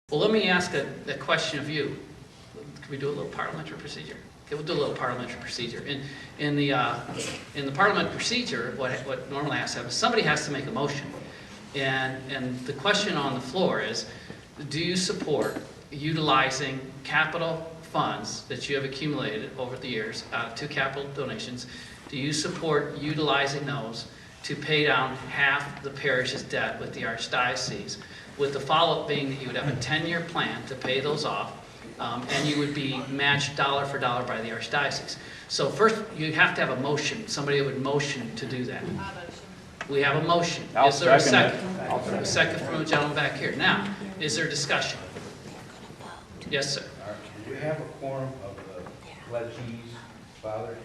Well, let me ask a question of you. Can we do a little parliamentary procedure? Okay, we'll do a little parliamentary procedure. In the parliamentary procedure, what normally has to happen is somebody has to make a motion. And the question on the floor is, do you support utilizing capital funds that you have accumulated over the years, two capital donations? Do you support utilizing those to pay down half the parish's debt with the Archdiocese, with the follow-up being that you would have a 10-year plan to pay those off, and you would be matched dollar for dollar by the Archdiocese? So first, you have to have a motion. Somebody would motion to do that. We have a motion. Is there a second? A second from the gentleman back here. Now, is there discussion? Yes, sir. Do we have a quorum of the pledgees, Father?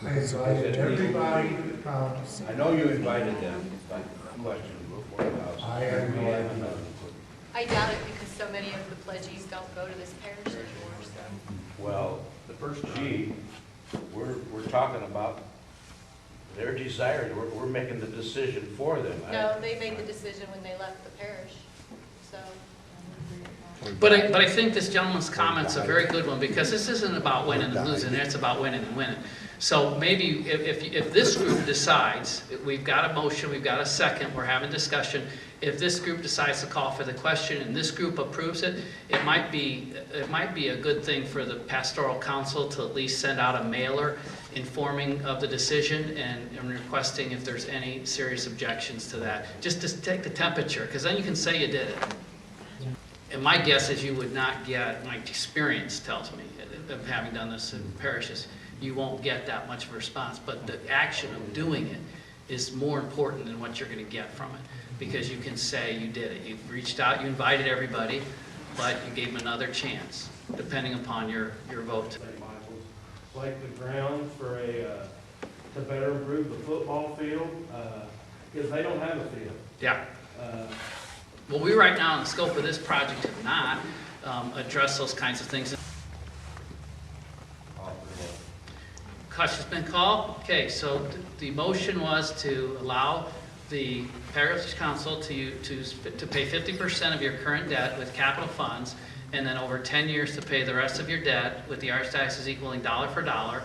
I invited everybody to come. I know you invited them, but question before the house. I have no idea. I doubt it because so many of the pledgees don't go to this parish anymore, so. Well, the first G, we're talking about their desires. We're making the decision for them. No, they made the decision when they left the parish, so. But I think this gentleman's comment's a very good one, because this isn't about winning and losing, it's about winning and winning. So maybe if this group decides, we've got a motion, we've got a second, we're having discussion, if this group decides to call for the question and this group approves it, it might be a good thing for the pastoral council to at least send out a mailer informing of the decision and requesting if there's any serious objections to that, just to take the temperature, because then you can say you did it. And my guess is you would not get, my experience tells me, of having done this in parishes, you won't get that much of a response. But the action of doing it is more important than what you're going to get from it, because you can say you did it. You've reached out, you invited everybody, but you gave them another chance, depending upon your vote. St. Michael's, like the ground for to better improve the football field, because they don't have a field. Yeah. Well, we right now in the scope of this project have not addressed those kinds of things. Question's been called. Okay, so the motion was to allow the parish council to pay 50% of your current debt with capital funds, and then over 10 years to pay the rest of your debt with the Archdiocese equaling dollar for dollar,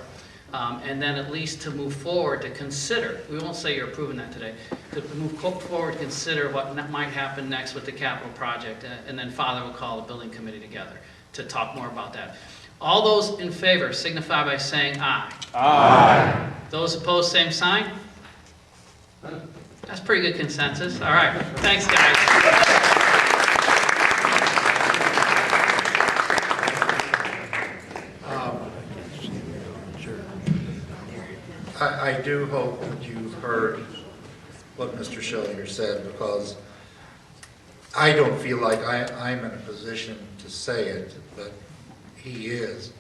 and then at least to move forward to consider, we won't say you're approving that today, to move forward, consider what might happen next with the capital project, and then Father will call the building committee together to talk more about that. All those in favor signify by saying aye. Aye. Those opposed, same sign. That's pretty good consensus. All right, thanks guys. I do hope that you've heard what Mr. Schellinger said, because I don't feel like I'm in a position to say it, but he is.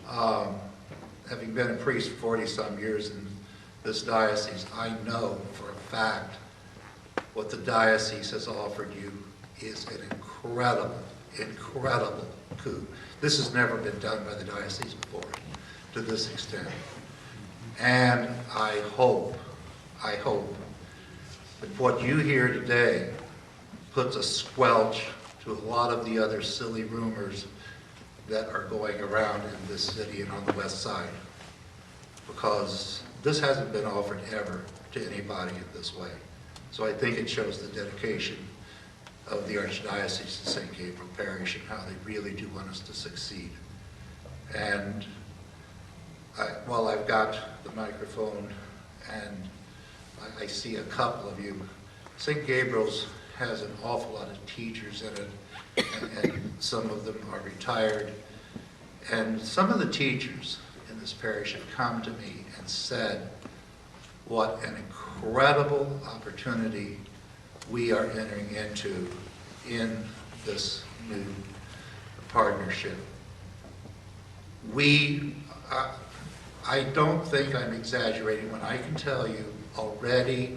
Having been a priest for 40-some years in this diocese, I know for a fact what the diocese has offered you is an incredible, incredible coup. This has never been done by the diocese before to this extent. And I hope that what you hear today puts a squelch to a lot of the other silly rumors that are going around in this city and on the west side, because this hasn't been offered ever to anybody in this way. So I think it shows the dedication of the Archdiocese of St. Gabriel Parish and how they really do want us to succeed. And while I've got the microphone and I see a couple of you, St. Gabriel's has an awful lot of teachers in it, and some of them are retired. And some of the teachers in this parish have come to me and said what an incredible opportunity we are entering into in this new partnership. I don't think I'm exaggerating when I can tell you already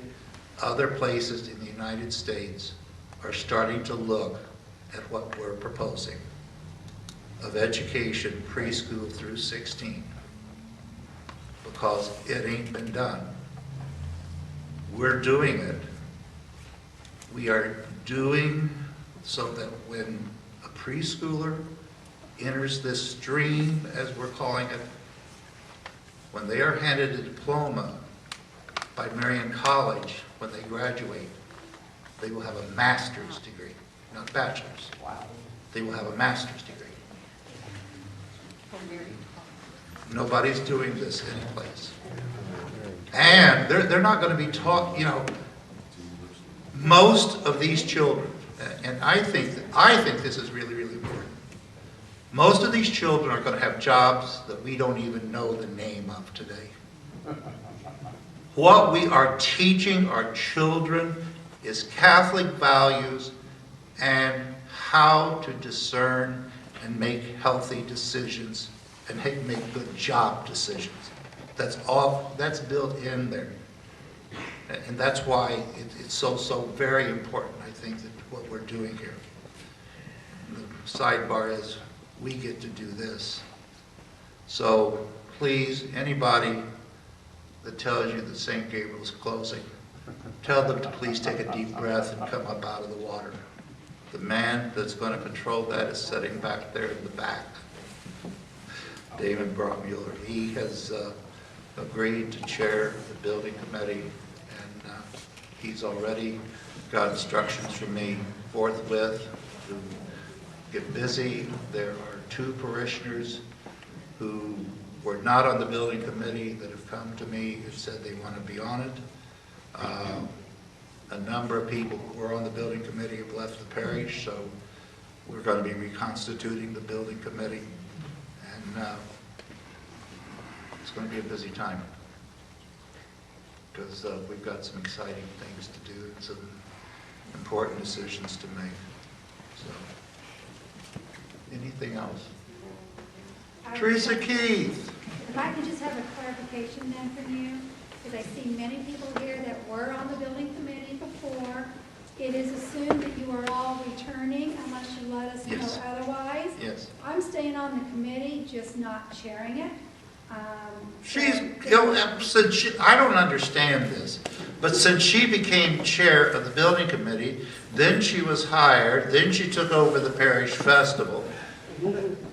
other places in the United States are starting to look at what we're proposing of education preschool through 16, because it ain't been done. We're doing it. We are doing so that when a preschooler enters this stream, as we're calling it, when they are handed a diploma by Marion College, when they graduate, they will have a master's degree, not bachelor's. They will have a master's degree. Nobody's doing this anyplace. And they're not going to be taught, most of these children, and I think this is really, really important. Most of these children are going to have jobs that we don't even know the name of today. What we are teaching our children is Catholic values and how to discern and make healthy decisions and make good job decisions. That's built in there. And that's why it's so very important, I think, that what we're doing here. The sidebar is we get to do this. So please, anybody that tells you that St. Gabriel is closing, tell them to please take a deep breath and come up out of the water. The man that's going to control that is sitting back there in the back, David Brotmuller. He has agreed to chair the building committee, and he's already got instructions from me forthwith to get busy. There are 2 parishioners who were not on the building committee that have come to me and said they want to be on it. A number of people who were on the building committee have left the parish, so we're going to be reconstituting the building committee, and it's going to be a busy time because we've got some exciting things to do and some important decisions to make. So, anything else? Teresa Keith. If I could just have a clarification then from you, because I see many people here that were on the building committee before. It is assumed that you are all returning unless you let us know Yes. otherwise. Yes. I'm staying on the committee, just not chairing it. I don't understand this, but since she became chair of the building committee, then she was hired, then she took over the parish festival.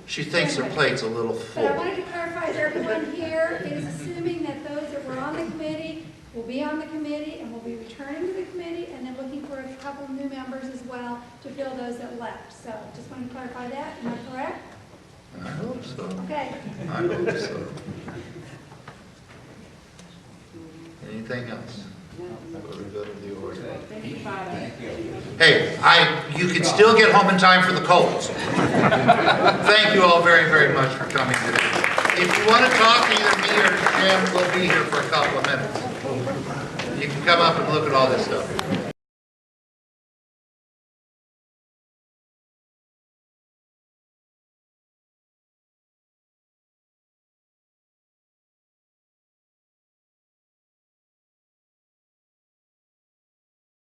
She thinks her plate's a little But I full. wanted to clarify to everyone here, it is assuming that those that were on the committee will be on the committee and will be returning to the committee, and then looking for a couple new members as well to fill those that left. So just want to clarify that. Am I correct? I hope so. Okay. I hope so. Anything else? For the good of the order. Hey, you can still get home in time for the Colts. Thank you all very, very much for coming today. If you want to talk, either me or Jim will be here for a couple of minutes. You can come up and look at all this stuff.